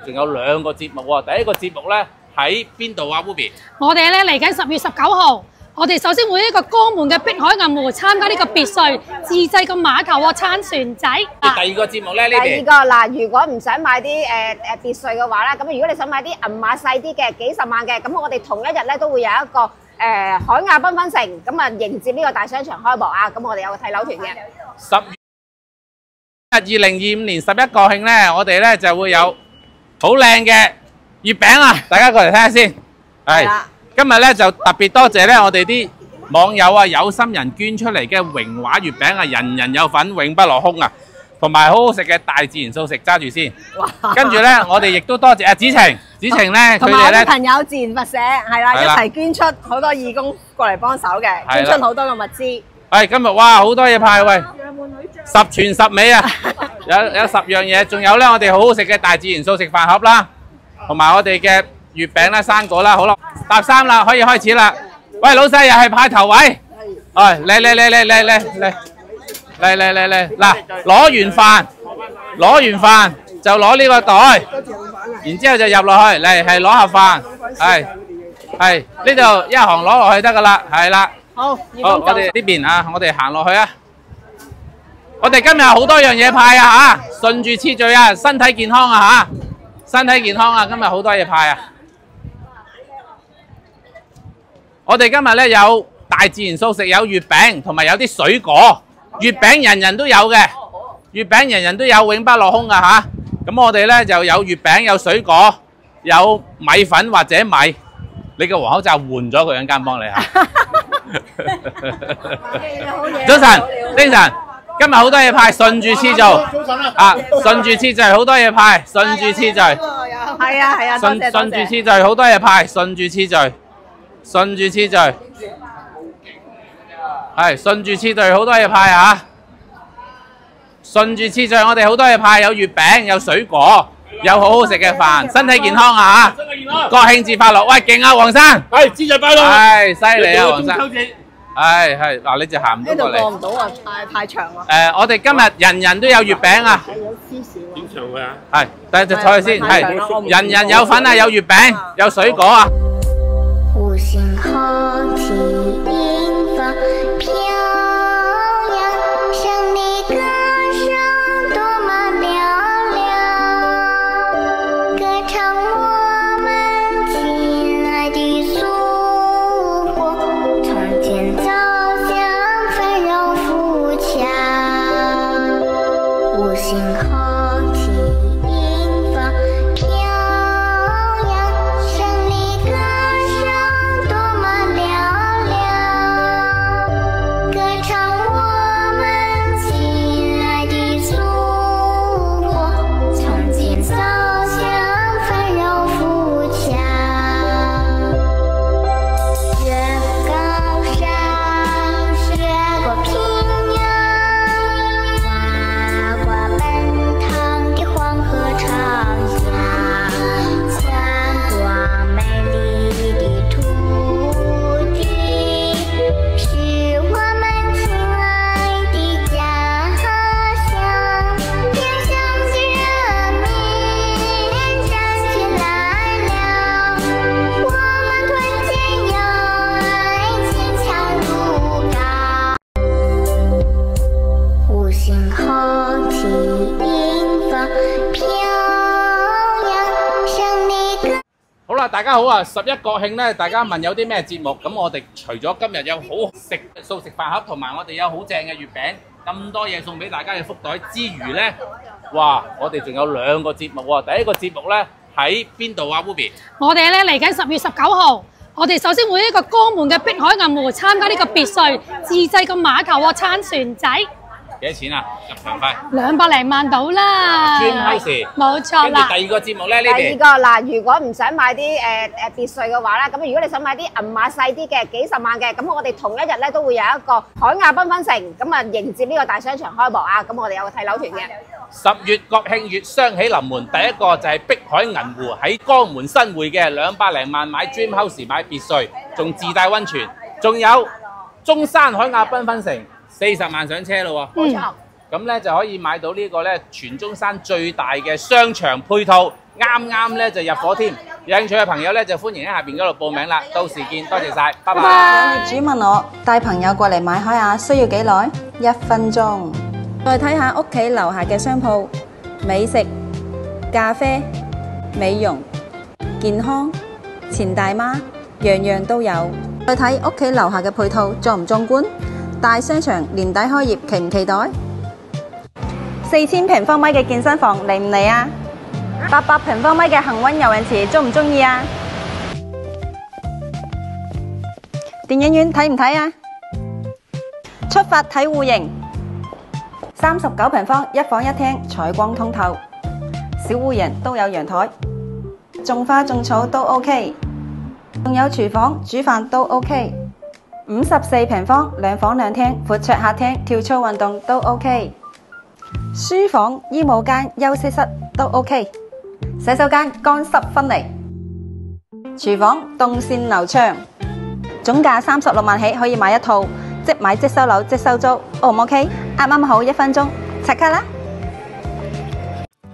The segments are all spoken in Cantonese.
仲有2個節目喎。第一個節目咧喺邊度啊 ，Ruby？ 我哋咧嚟緊10月19號，我哋首先會一個江門嘅碧海銀湖參加呢個別墅自製個碼頭喎，撐船仔。第二個節目咧呢邊。第二個嗱，如果唔想買啲別墅嘅話啦，咁如果你想買啲銀碼細啲嘅幾十萬嘅，咁我哋同一日咧都會有一個海亞繽紛城，咁啊迎接呢個大商場開幕啊！咁我哋有個睇樓團嘅。10月2025年11國慶咧，我哋咧就會有好靚嘅月餅啊！大家過嚟睇下先。係。今日咧就特別多謝咧我哋啲網友啊、有心人捐出嚟嘅榮華月餅啊，人人有份，永不落空啊！同埋好好食嘅大自然素食，揸住先。跟住咧，我哋亦都多謝阿子晴咧，佢哋咧朋友自然佛社係啦，一齊捐出好多義工過嚟幫手嘅，捐出好多嘅物資。係今日哇，好多嘢派喂，10全10美啊！有10樣嘢，仲有咧我哋好好食嘅大自然素食飯盒啦，同埋我哋嘅月餅啦、生果啦，好啦，搭3啦，可以開始啦。喂，老細又係派頭位，嚟，嗱，攞完飯就攞呢個袋，然之後就入落去，嚟係攞盒飯，係呢度一行攞落去得噶啦，係啦。好，我哋呢邊啊，我哋行落去啊。我哋今日好多樣嘢派啊嚇，順住次序啊，身體健康啊嚇，身體健康啊，今日好多嘢派啊。我哋今日咧有大自然素食，有月餅同埋有啲水果。月餅人人都有嘅，月餅人人都有，永不落空噶嚇。咁我哋咧就有月餅，有水果，有米粉或者米。你個皇口罩換咗佢，陣間幫你嚇。早晨，精神。今日好多嘢派，順住次序啊，順住次序好多嘢派，順住次序。係啊，順住次序好多嘢派，順住次序，順住次序。係順住次序好多嘢派嚇，順住次序我哋好多嘢派，有月餅，有水果，有好好食嘅飯，身體健康啊嚇！國慶節快樂！喂，勁啊，黃生！係節日快樂！係犀利啊，黃生！係嗱，你就行唔到過嚟。呢度過唔到啊，太長啦。我哋今日人人都有月餅啊！點長嘅啊？係，等陣就坐去先。係，人人有份啊，有月餅，有水果啊！五星紅旗迎風飄揚，勝利歌聲多麼嘹亮，歌唱我們親愛的祖國，從前走向繁榮富強。五星紅旗迎風飄揚，勝利歌聲多麼嘹亮，歌唱我們親愛的祖國，從前走向繁榮富強。越高山越過平原，跨過奔騰的黃河長江，穿過美麗的土地，是我們親愛的家鄉。天下的人民站起來了，我們團結友愛，堅強如鋼。五星紅旗迎風飄揚，勝利歌。好啦，大家好啊！11國慶咧，大家問有啲咩節目？咁我哋除咗今日有好食素食飯盒，同埋我哋有好正嘅月餅，咁多嘢送俾大家嘅福袋之餘咧，哇！我哋仲有2個節目喎。第一個節目咧喺邊度啊 ，Ruby？ 我哋咧嚟緊10月19號，我哋首先會一個江門嘅碧海銀湖參加呢個別墅自製個碼頭喎，撐船仔。幾多錢啊？入場費200零萬到啦。Dream House。冇錯跟住啦。第二個節目咧呢邊。第二個嗱，如果唔想買啲別墅嘅話啦，咁如果你想買啲銀碼細啲嘅幾十萬嘅，咁我哋同一日咧都會有一個海亞繽紛城，咁啊迎接呢個大商場開幕啊！咁我哋有個睇樓團嘅。10月國慶月雙喜臨門，第一個就係碧海銀湖喺江門新會嘅200零萬買 Dream House 買別墅，仲自帶溫泉，仲有中山海亞繽紛城40萬上車咯喎。冇錯。咁咧就可以買到呢個咧全中山最大嘅商場配套，啱啱咧就入伙添。有興趣嘅朋友咧就歡迎喺下邊嗰度報名啦。到時見，多謝晒，拜拜。業主問我帶朋友過嚟買海鴨需要幾耐？1分鐘。再睇下屋企樓下嘅商鋪，美食、咖啡、美容、健康、錢大媽，樣樣都有。再睇屋企樓下嘅配套壯唔壯觀？大商場年底開業，期唔期待？4000平方米嘅健身房嚟唔嚟啊？800平方米嘅恒溫游泳池鍾唔鍾意啊？電影院睇唔睇啊？出發睇戶型，39平方1房1廳，採光通透，小戶型都有陽台，種花種草都 OK， 仲有廚房煮飯都 OK，54平方2房2廳，闊綽客廳，跳操運動都 OK， 書房、衣帽間、休息室都 OK， 洗手間乾濕分離，廚房動線流暢，總價36萬起可以買一套，即買即收樓即收租 ，O 唔 OK？ 啱啱好1分鐘，即刻啦！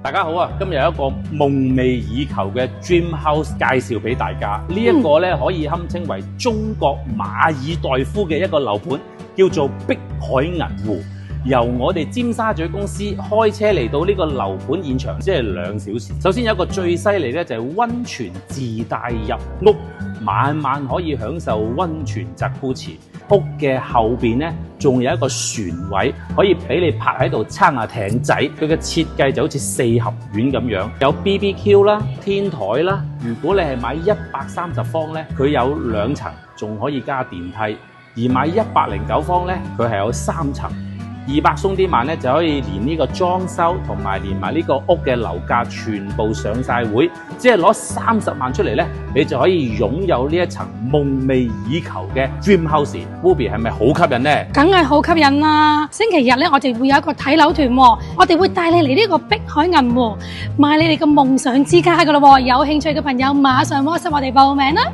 大家好啊！今日有一個夢寐以求嘅 Dream House 介紹俾大家。呢一個咧可以堪稱為中國馬爾代夫嘅一個樓盤，叫做碧海銀湖。由我哋尖沙咀公司開車嚟到呢個樓盤現場，即係2小時。首先有一個最犀利咧，就係溫泉自帶入屋，晚晚可以享受溫泉澤鋪池。屋嘅後邊咧，仲有一個船位，可以俾你泊喺度撐下艇仔。佢嘅設計就好似4合院咁樣，有 BBQ 啦、天台啦。如果你係買130方咧，佢有2層，仲可以加電梯；而買109方咧，佢係有3層。200鬆啲萬咧，就可以連呢個裝修同埋連埋呢個屋嘅樓價全部上晒會，只係攞30萬出嚟咧，你就可以擁有呢一層夢寐以求嘅 Dream House。Ruby 係咪好吸引呢？梗係好吸引啦！星期日咧，我哋會有一個睇樓團喎，我哋會帶你嚟呢個碧海銀湖，買你哋嘅夢想之家噶咯喎！有興趣嘅朋友馬上WhatsApp我哋報名啦！